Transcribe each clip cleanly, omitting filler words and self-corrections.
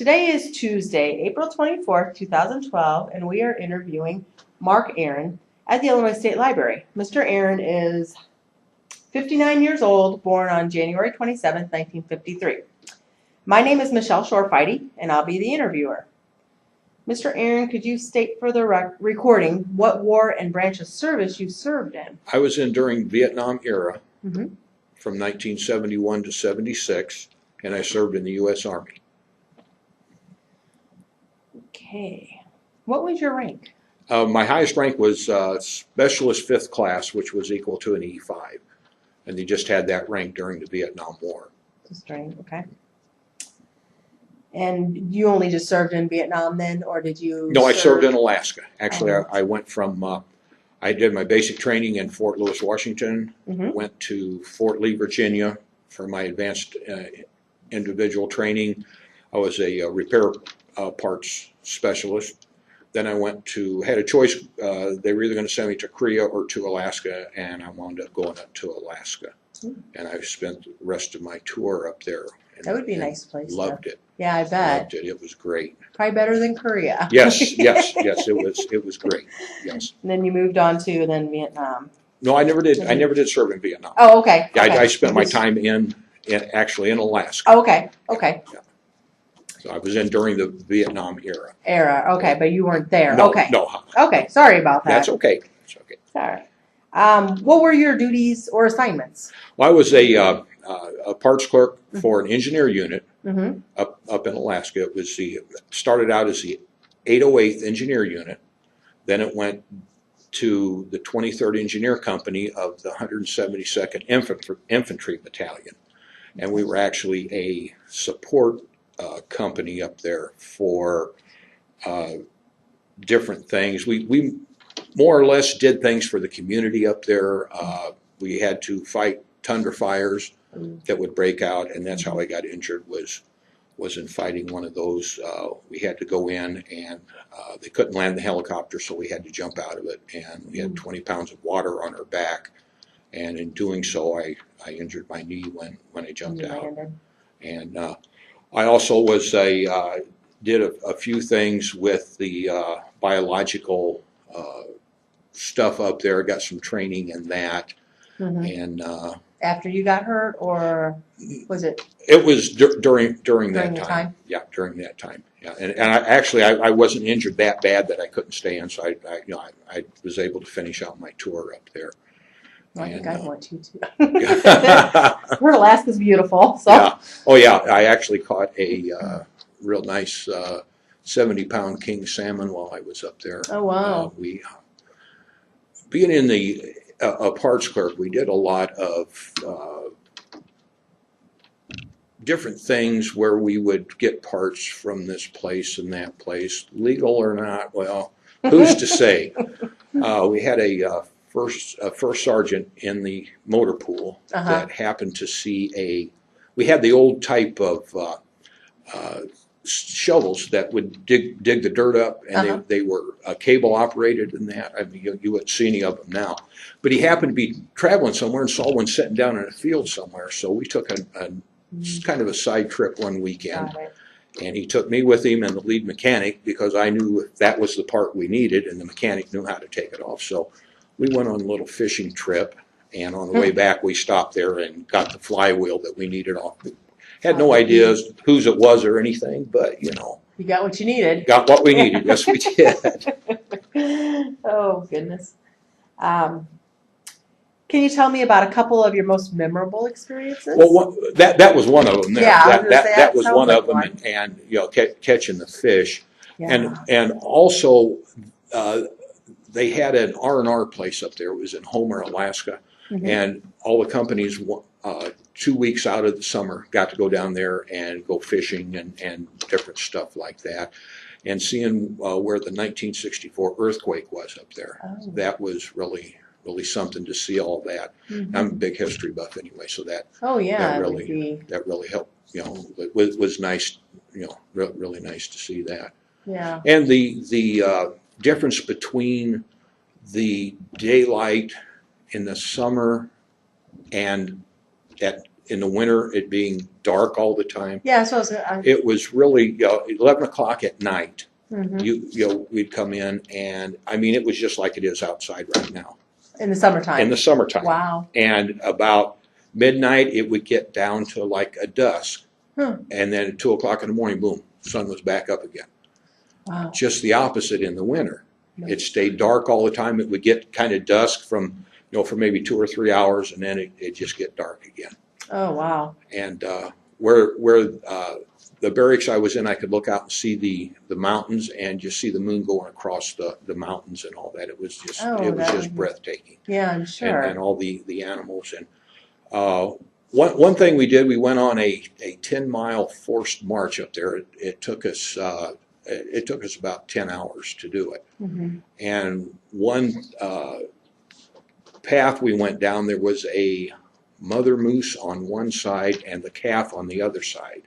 Today is Tuesday, April 24th, 2012, and we are interviewing Mark Aaron at the Illinois State Library. Mr. Aaron is 59 years old, born on January 27th, 1953. My name is Michelle Shorfighty, and I'll be the interviewer. Mr. Aaron, could you state for the recording what war and branch of service you served in? I was in during Vietnam era Mm-hmm. from 1971 to 76, and I served in the U.S. Army. Okay. What was your rank? My highest rank was Specialist 5th Class, which was equal to an E5, and they just had that rank during the Vietnam War. Just rank, okay. And you only just served in Vietnam then, or did you? No, I served in Alaska. Actually, Oh. I went from, I did my basic training in Fort Lewis, Washington, Mhm. went to Fort Lee, Virginia for my advanced individual training. I was a repair parts specialist. Then I had a choice. They were either going to send me to Korea or to Alaska, and I wound up going up to Alaska. And I spent the rest of my tour up there. That would be a nice place. Loved it. Yeah, I bet. Loved it. It was great. Probably better than Korea. Yes, yes, yes. It was great. Yes. And then you moved on to then Vietnam. No, I never did. I never did serve in Vietnam. Oh, okay. Yeah, Okay. I spent my time actually in Alaska. Oh, okay. Okay. So I was in during the Vietnam era. Okay, but you weren't there. No, Okay. no. Okay. Sorry about that. That's okay. It's okay. Sorry. What were your duties or assignments? Well, I was a parts clerk for an engineer unit Mm-hmm. up in Alaska. It started out as the 808th Engineer Unit. Then it went to the 23rd Engineer Company of the 172nd Infantry Battalion. And we were actually a support company up there for different things. We more or less did things for the community up there. We had to fight tundra fires that would break out, and that's how I got injured, was in fighting one of those. We had to go in, and they couldn't land the helicopter, so we had to jump out of it, and we had 20 pounds of water on our back, and in doing so, I injured my knee when I jumped out. Landed. And I also did a few things with the biological stuff up there. Got some training in that, Mm-hmm. and After you got hurt, or was it? it was during During that the time. time? Yeah, during that time. Yeah, and I wasn't injured that bad that I couldn't stay in, so I was able to finish out my tour up there. Well, I think And, I'd want to too. Yeah. Heard Alaska's beautiful. So. Yeah. Oh yeah, I actually caught a real nice 70-pound king salmon while I was up there. Oh wow. Being in the parts clerk, we did a lot of different things where we would get parts from this place and that place, legal or not. Well, who's to say? We had a first sergeant in the motor pool that happened to see we had the old type of shovels that would dig the dirt up, and they were cable operated and that. I mean, you wouldn't see any of them now. But he happened to be traveling somewhere and saw one sitting down in a field somewhere. So we took a kind of a side trip one weekend. Got it. And he took me with him and the lead mechanic, because I knew that was the part we needed, and the mechanic knew how to take it off. So we went on a little fishing trip, and on the way back we stopped there and got the flywheel that we needed off. Had no ideas whose it was or anything, but You got what you needed. got what we needed. Yes, we did. Oh goodness. Can you tell me about a couple of your most memorable experiences? Well, that was one of them. There. Yeah, I was gonna say, that was sounds one like of them, one. and catching the fish, Yeah. and also they had an R&R place up there. It was in Homer, Alaska, Mhm. and all the companies 2 weeks out of the summer got to go down there and go fishing and different stuff like that, and seeing where the 1964 earthquake was up there. Oh. That was really something to see all that. Mhm. I'm a big history buff anyway, so that Yeah, that it would really be. that really helped. It was nice. Really nice to see that. Yeah. And the difference between the daylight in the summer and at in the winter, it being dark all the time, Yeah, so it was really, 11 o'clock at night. mhm. We'd come in, and I mean, it was just like it is outside right now In the summertime. in the summertime. Wow. And about midnight, it would get down to like a dusk, Huh. and then at 2 o'clock in the morning, boom, sun was back up again. Wow. Just the opposite in the winter. It stayed dark all the time. It would get kind of dusk from, for maybe 2 or 3 hours, and then it just get dark again. Oh, wow. And where the barracks I was in, I could look out and see the mountains and just see the moon going across the mountains and all that. It was just breathtaking. Yeah, I'm sure. And all the animals. And one thing we did, we went on a 10-mile forced march up there. It took us about 10 hours to do it. Mm-hmm. And one path we went down, there was a mother moose on one side and the calf on the other side.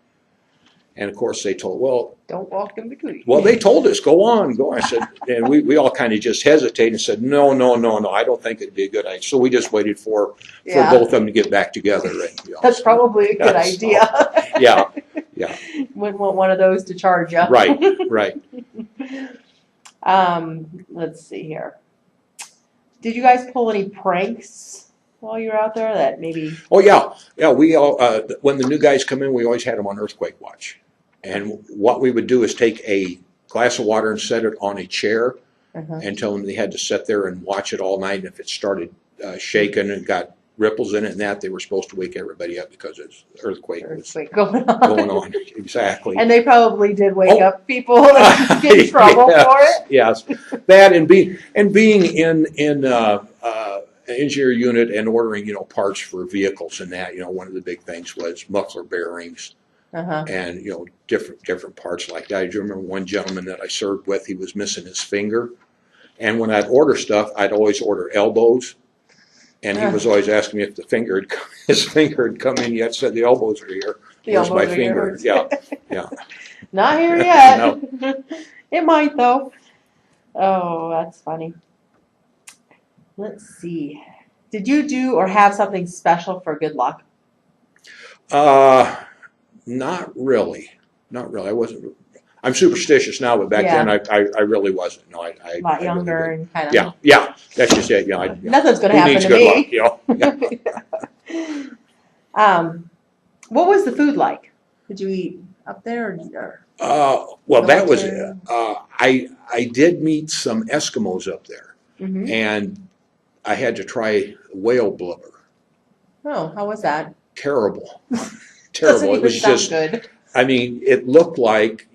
And of course they told, don't walk in between. Well, they told us, go on. I said, and we all kind of just hesitated and said, no, I don't think it'd be a good idea. So we just waited for both of them to get back together. And, that's probably a good idea. Yeah. Wouldn't want one of those to charge you. Right. Let's see here. Did you guys pull any pranks while you were out there that maybe? Oh yeah. We all when the new guys come in, we always had them on earthquake watch. And what we would do is take a glass of water and set it on a chair, and tell them they had to sit there and watch it all night. And if it started shaking and got ripples in it and that, they were supposed to wake everybody up because it's earthquake was going on. Exactly. And they probably did wake up people and get in trouble for it. Yes, that and being in an engineer unit and ordering parts for vehicles and that, one of the big things was muffler bearings. And different parts like that. I do remember one gentleman that I served with, he was missing his finger, and when I'd order stuff, I'd always order elbows, and he was always asking me if his finger had come in yet. Said the elbows are here. Where's my finger? Yeah. Not here yet. No. It might though. Oh, that's funny. Let's see. Did you do or have something special for good luck? Not really. I wasn't. I'm superstitious now, but back then I really wasn't. No, I a lot younger really and kind of. Yeah. That's just it. Nothing's going to happen to me. What was the food like? Did you eat up there? Well, that was. I did meet some Eskimos up there, and I had to try whale blubber. Oh, how was that? Terrible. Terrible. It was just good. I mean, it looked like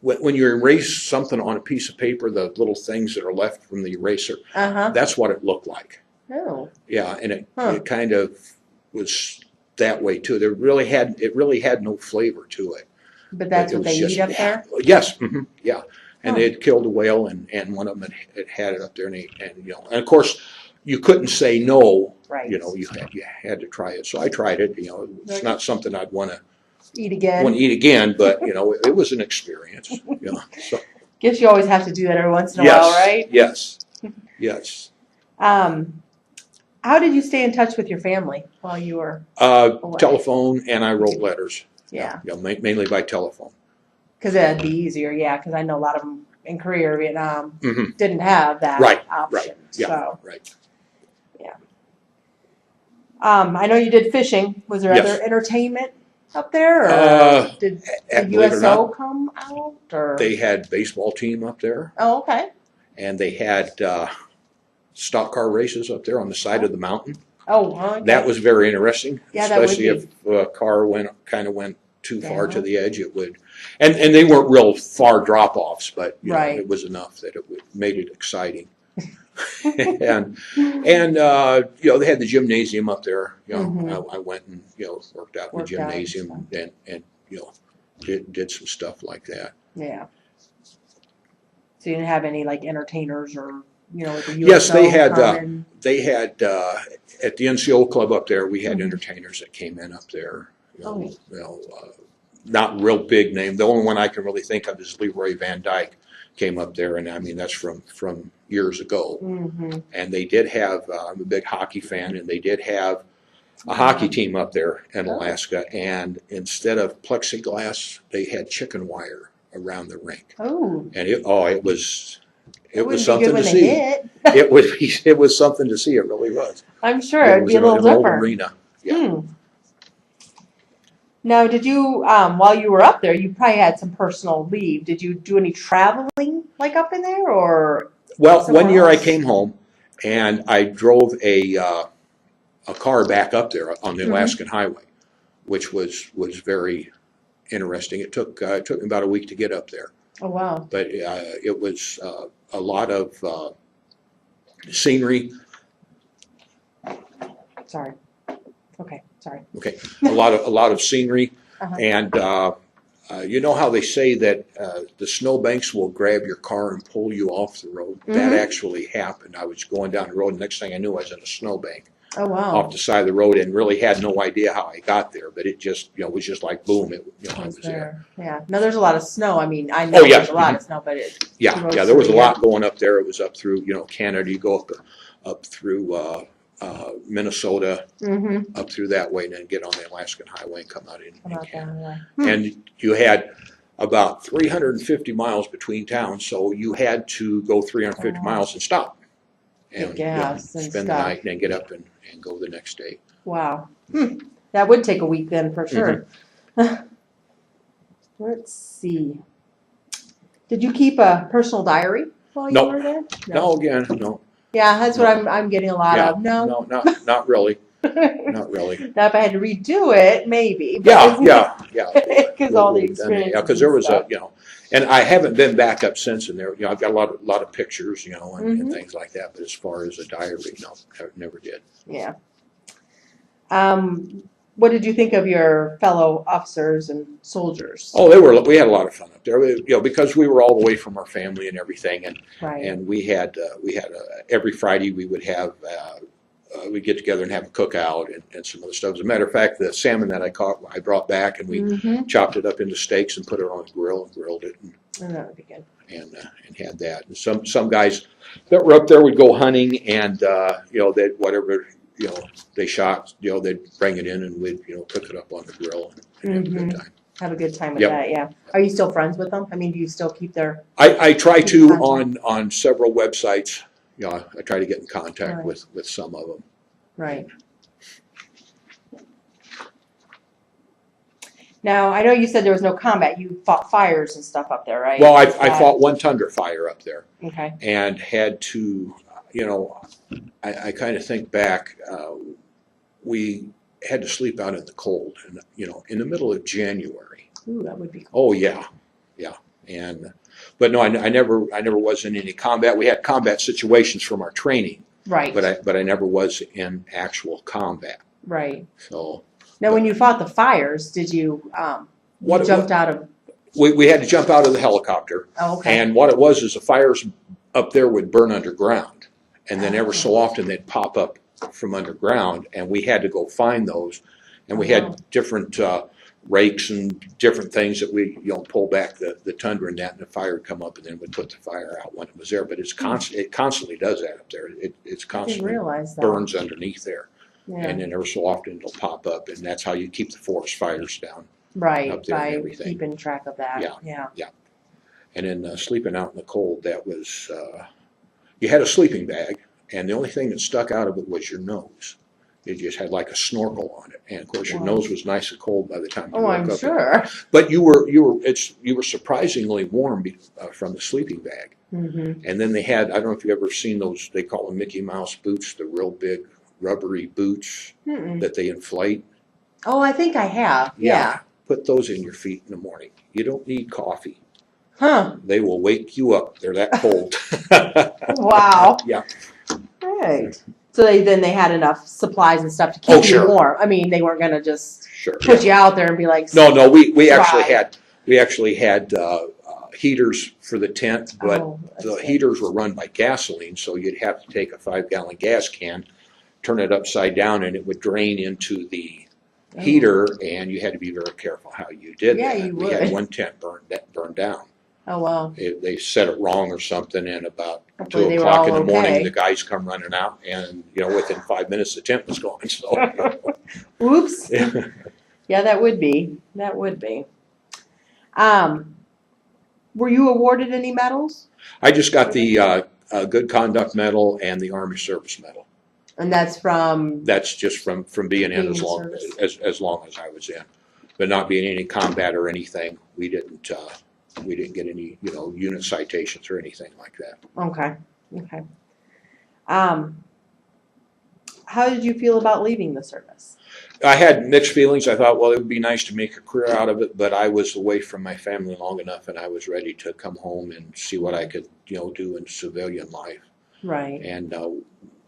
when you erase something on a piece of paper, the little things that are left from the eraser. That's what it looked like. Oh. Yeah, and it kind of was that way too. It really had no flavor to it. But that's what they eat up there. Yes. Yeah. And they had killed a whale, and one of them had it up there, and and of course you couldn't say no. Right. You had to try it. So I tried it. It's not something I'd want to eat again. But it was an experience. So. Guess you always have to do that every once in a while, right? Yes. How did you stay in touch with your family while you were away? Telephone, and I wrote letters. Yeah. Mainly by telephone. Because it'd be easier, because I know a lot of them in Korea or Vietnam didn't have that option. Right. I know you did fishing. Was there other entertainment up there, or did the USO come out? Or they had baseball team up there. Oh, okay. And they had stock car races up there on the side of the mountain. Oh, okay. That was very interesting. Yeah, especially if a car went too far to the edge, it would. And they weren't real far drop offs, but it was enough that it made it exciting. and they had the gymnasium up there. I went and worked out in the gymnasium and did some stuff like that. Yeah. So you didn't have any like entertainers or the USO? Yes, they had at the NCO club up there. We had entertainers that came in up there. Not real big name. The only one I can really think of is Leroy Van Dyke came up there, and I mean that's from years ago. And they did have. I'm a big hockey fan, and they did have a hockey team up there in Alaska, and instead of plexiglass, they had chicken wire around the rink. Oh, And it was wouldn't be something good when to they see. hit. It was something to see. It really was. I'm sure It it'd was be a little in an old different. arena. Yeah. Hmm. Now, did you, while you were up there, you probably had some personal leave. Did you do any traveling like up in there, or Well, somewhere one year I else? came home and I drove a car back up there on the Mhm. Alaskan Highway, which was very interesting. It took me about a week to get up there, Oh wow. but it was a lot of scenery. Sorry. Okay. Sorry. Okay, a lot of scenery, Uh-huh. and you know how they say that the snowbanks will grab your car and pull you off the road. That Mhm. actually happened. I was going down the road, and next thing I knew, I was in a snowbank Oh wow. off the side of the road, and really had no idea how I got there. But it just, was just like boom. I was there. Yeah. No, there's a lot of snow. I mean, I know Oh, yeah. there's a lot of snow, but it. Yeah, roads yeah. There was a through lot going up there. It was up through Canada. You go up through Minnesota, Mm-hmm. up through that way, and then get on the Alaskan Highway and come out in Canada. that way. And you had about 350 miles between towns, so you had to go 350 miles and stop and gas and spend the stuff. night and then get up and go the next day. Wow. That would take a week then for sure. Let's see. Did you keep a personal diary while you No. were there? No, again, no. Yeah, that's what I'm getting a lot Yeah, of. No. not really, not really. Now, if I had to redo it, maybe. Yeah. Because all the experience. Yeah, because there was and I haven't been back up since, and there, I've got a lot of pictures, and Mhm. things like that. But as far as a diary, no, I never did. Yeah. What did you think of your fellow officers and soldiers? Oh, we had a lot of fun up there, because we were all the way from our family and everything, Right. and we had every Friday we would have we'd get together and have a cookout and some other stuff. As a matter of fact, the salmon that I caught, I brought back, and we Mm-hmm. chopped it up into steaks and put it on the grill and grilled it, And that would be good. and had that. And some guys that were up there would go hunting, and that whatever they shot, they'd bring it in, and we'd cook it up on the grill and have a good time. Have a good time with Yep. that, yeah. Are you still friends with them? I mean, do you still keep their? I try to Contact. on several websites. I try to get in contact Right. with some of them. Right. Now, I know you said there was no combat. You fought fires and stuff up there, right? Well, I fought one tundra fire up there, Okay. and had to, I kind of think back. We had to sleep out in the cold, and in the middle of January. Ooh, that would be cool. Oh yeah, and but no, I never was in any combat. We had combat situations from our training, Right. but I never was in actual combat. Right. So Now, when you fought the fires, did you, What it jumped out of, we had to jump out of the helicopter, oh, okay. and what it was is the fires up there would burn underground, and then ever so often they'd pop up from underground, and we had to go find those, and we Oh. had different rakes and different things that we pull back the tundra and that, and the fire would come up, and then we'd put the fire out when it was there. But it's constant. It constantly does that up there. It's I didn't constantly realize that. burns underneath there, Yeah. and then ever so often it'll pop up, and that's how you keep the forest fires down. Right, up there and by everything. keeping track of that. Yeah. And then sleeping out in the cold, that was you had a sleeping bag, and the only thing that stuck out of it was your nose. It just had like a snorkel on it, and of course your Wow. nose was nice and cold by the time you Oh, woke I'm up. sure. But you were surprisingly warm from the sleeping bag. Mm-hmm. And then they had, I don't know if you've ever seen those, they call them Mickey Mouse boots, the real big rubbery boots Mm-mm. that they inflate. Oh, I think I have. Yeah. Put those in your feet in the morning. You don't need coffee. Huh. They will wake you up. They're that cold. Wow. Yeah. Right. So they had enough supplies and stuff to keep Oh, you sure. warm. I mean, they weren't gonna just Sure. put you out there and be like, No, we actually Right. had heaters for the tent, but oh, that's the good. heaters were run by gasoline, so you'd have to take a 5-gallon gas can, turn it upside down, and it would drain into the Oh. heater, and you had to be very careful how you did Yeah, that. you We would. had one tent burned down. Oh wow. They set it wrong or something, and about Hopefully 2 they were o'clock in all the morning, okay. the guys come running out, and within 5 minutes the tent was gone. So Oops. Yeah, that would be. That would be. Were you awarded any medals? I just got the Good Conduct Medal and the Army Service Medal. And that's from That's just from being in Being as in long service. as long as I was in, but not being in any combat or anything. We didn't get any unit citations or anything like that. okay. Okay. How did you feel about leaving the service? I had mixed feelings. I thought, well, it would be nice to make a career out of it, but I was away from my family long enough, and I was ready to come home and see what I could do in civilian life. Right. And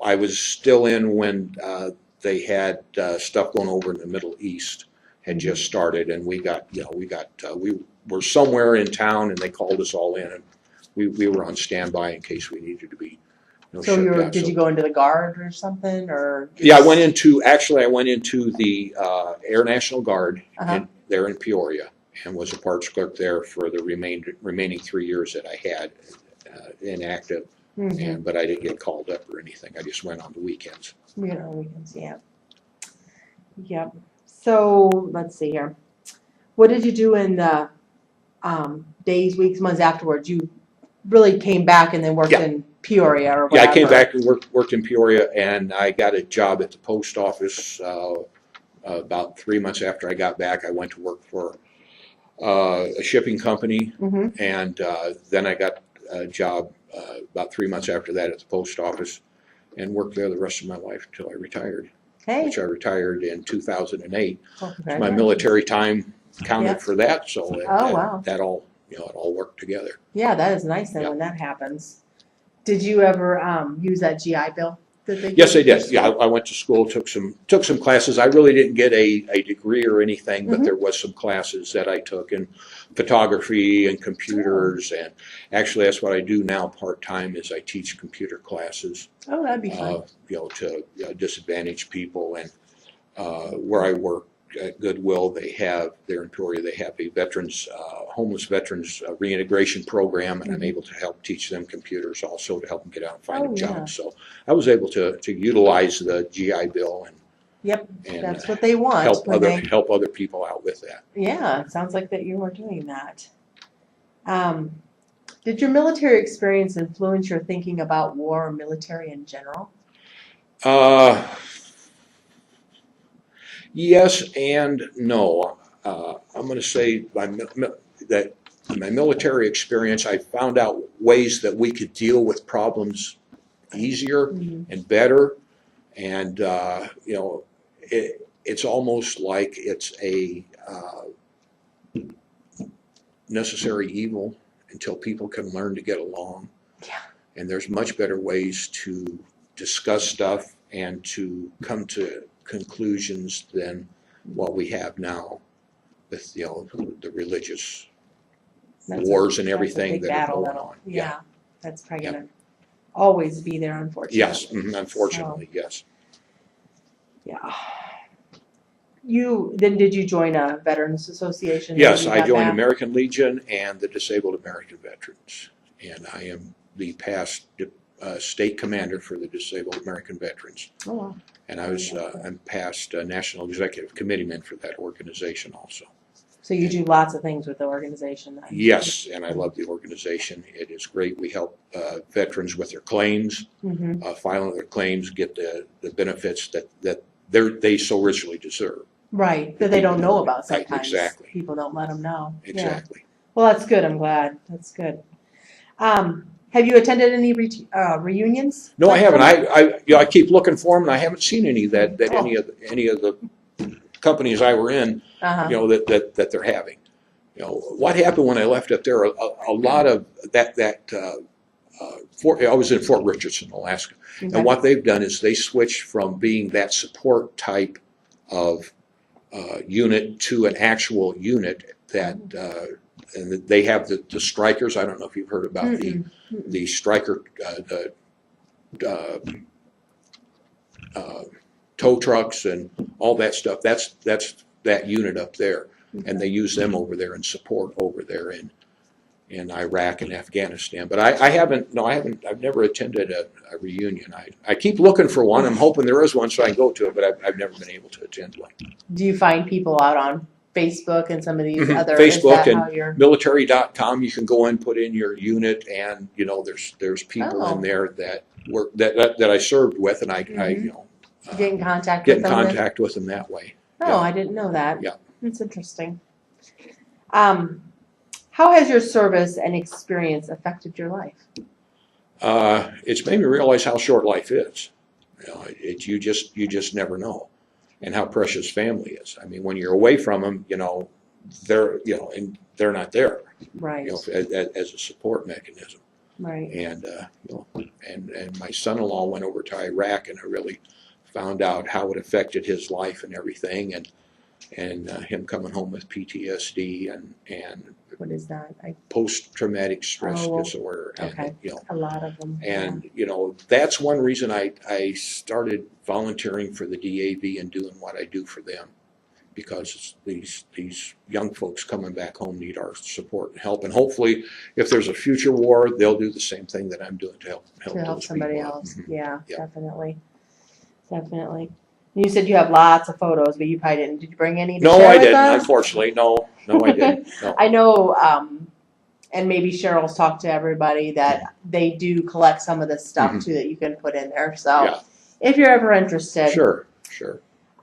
I was still in when they had stuff going over in the Middle East had just started, and we were somewhere in town, and they called us all in, and we were on standby in case we needed to be So shut down. did you go into the Guard or something, or? Yeah, I went into the Air National Guard there in Peoria, and was a parts clerk there for the remaining 3 years that I had inactive. Mhm. But I didn't get called up or anything. I just went on the weekends. Weekends, yeah. Yep. So let's see here. What did you do in the days, weeks, months afterwards? You really came back and then worked in Peoria or whatever. Yeah, I came back and worked in Peoria, and I got a job at the post office about 3 months after I got back. I went to work for a shipping company, and then I got a job about 3 months after that at the post office, and worked there the rest of my life until I retired. Hey. Which I retired in 2008. Well, My military time counted Yep. for that, so wow. that all it all worked together. Yeah, that is nice then when that happens. Did you ever use that GI Bill that they Yes, I gave you? did. Yeah, I went to school, took some classes. I really didn't get a degree or anything, but there was some classes that I took in photography and computers, and actually that's what I do now part time is I teach computer classes. Oh, that'd be fun. To disadvantaged people, and where I work at Goodwill, they have there in Peoria, they have a homeless veterans reintegration program, and I'm able to help teach them computers also to help them get out and find a job. So I was able to utilize the GI Bill and That's what they want. help other people out with that. Yeah, it sounds like that you were doing that. Did your military experience influence your thinking about war or military in general? Yes and no. I'm going to say that in my military experience, I found out ways that we could deal with problems easier and better. And, it's almost like it's a necessary evil until people can learn to get along. Yeah. And there's much better ways to discuss stuff and to come to conclusions than what we have now with the religious wars and everything that are going on. Yeah, that's probably gonna always be there, unfortunately. Yes, unfortunately, yes. Yeah. Did you join a Veterans Association? Yes, I joined American Legion and the Disabled American Veterans, and I am the past state commander for the Disabled American Veterans. Oh, wow. And I'm past National Executive Committeeman for that organization also. So you do lots of things with the organization then? Yes, and I love the organization. It is great. We help veterans with their claims, filing their claims, get the benefits that they so richly deserve. Right, that they don't know about sometimes. Right, exactly. People don't let them know. Exactly. Yeah. Well, that's good. I'm glad. That's good. Have you attended any reunions? No, I haven't. I keep looking for them, and I haven't seen any that any of the companies I were in, that they're having. What happened when I left up there? A lot of I was in Fort Richardson, Alaska, and what they've done is they switched from being that support type of unit to an actual unit that. And they have the strikers. I don't know if you've heard about the striker, tow trucks and all that stuff. That's that unit up there, and they use them over there and support over there in Iraq and Afghanistan. But I've never attended a reunion. I keep looking for one. I'm hoping there is one so I can go to it, but I've never been able to attend one. Do you find people out on Facebook and some of these Mhm. other Facebook is that and how you're military.com, you can go and put in your unit, and there's people Oh. in there that work that I served with, and I get in contact get in with them? contact with them that way. Oh, Yeah. I didn't know that. Yeah. That's interesting. How has your service and experience affected your life? It's made me realize how short life is. You just never know, and how precious family is. I mean, when you're away from them, and they're not there, Right. as a support mechanism. Right. And and my son-in-law went over to Iraq, and I really found out how it affected his life and everything, and him coming home with PTSD and What is that? post-traumatic stress Oh, disorder, and okay. A lot of them. and that's one reason I started volunteering for the DAV and doing what I do for them, because these young folks coming back home need our support and help, and hopefully if there's a future war, they'll do the same thing that I'm doing to help those somebody people out. else. Mhm. Yeah, Yeah. definitely. You said you have lots of photos, but you probably didn't. Did you bring any? To No, share I with didn't. us? Unfortunately, no, I didn't. No. I know, and maybe Cheryl's talked to everybody that they do collect some of this stuff Mhm. too that you can put in there. So Yeah. if you're ever interested, Sure.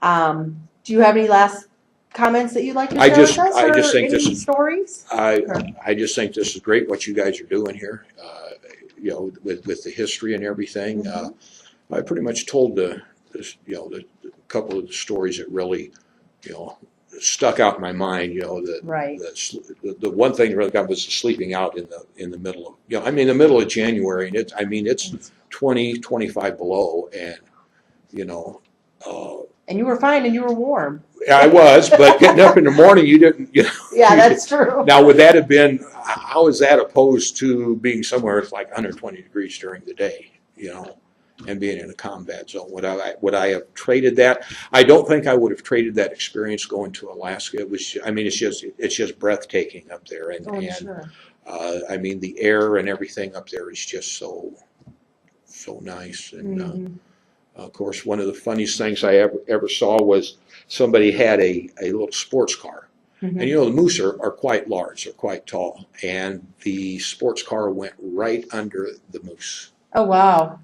do you have any last comments that you'd like to I share just- with us? I just or think any this is- stories. I just think this is great what you guys are doing here. With the history and everything. Mhm. I pretty much told the couple of the stories that really, stuck out in my mind. Right. The one thing that really got was sleeping out in the middle of, the middle of January, and it's 20, 25 below, and And you were fine and you were warm. I was, but getting up in the morning, you didn't, Yeah, that's true. Now, would that have been, how is that opposed to being somewhere it's like 120 degrees during the day, and being in a combat zone? Would I have traded that? I don't think I would have traded that experience going to Alaska. It's just breathtaking up there, and Sure. the air and everything up there is just so nice. And Mhm. of course, one of the funniest things I ever saw was somebody had a little sports car. Mhm. And the moose are quite large, they're quite tall, and the sports car went right under the moose. Oh, wow.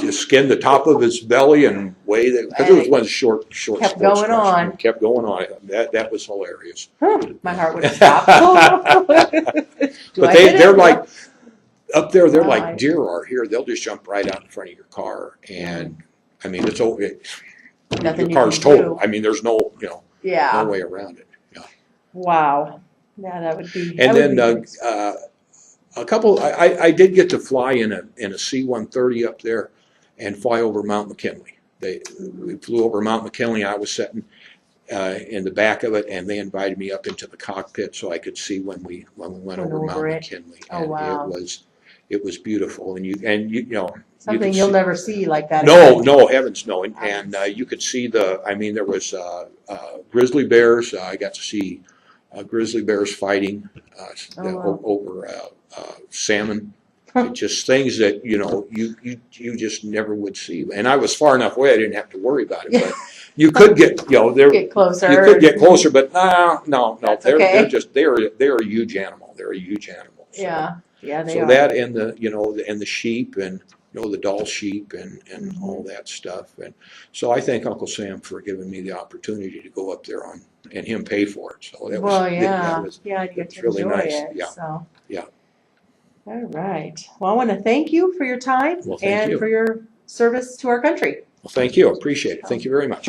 Just skinned the top of his belly and way that, because it was one of the short Kept sports going cars. on. It kept going on. That was hilarious. My heart would have stopped. But they're like, up there, they're Wow. like deer are here. They'll just jump right out in front of your car. And it's over. Nothing Your you car's can do. total. There's no Yeah. no way around it. Wow. Yeah, that would be. And that would then be a couple, I did get to fly in a C-130 up there and fly over Mount McKinley. We flew over Mount McKinley. I was sitting in the back of it, and they invited me up into the cockpit so I could see when we went over Mount McKinley. Oh, And wow. it was beautiful. And you something could you'll see- never see like that. No, again. no, heavens no. And you could see there was grizzly bears. I got to see grizzly bears fighting wow. over salmon. Just things that you just never would see. And I was far enough away; I didn't have to worry about it. But you could get Get closer. you could get closer, but no. That's They're okay. they're a huge animal. They're a huge animal. So, Yeah, they so are. that and the sheep and the Dall sheep and Mhm. all that stuff. And so I thank Uncle Sam for giving me the opportunity to go up there and him pay for it. So that Well, was yeah, was you get to really enjoy nice. it. Yeah. So. Yeah. All right. Well, I want to thank you for your time Well, thank and you. for your service to our country. Well, thank you. Appreciate it. Thank you very much.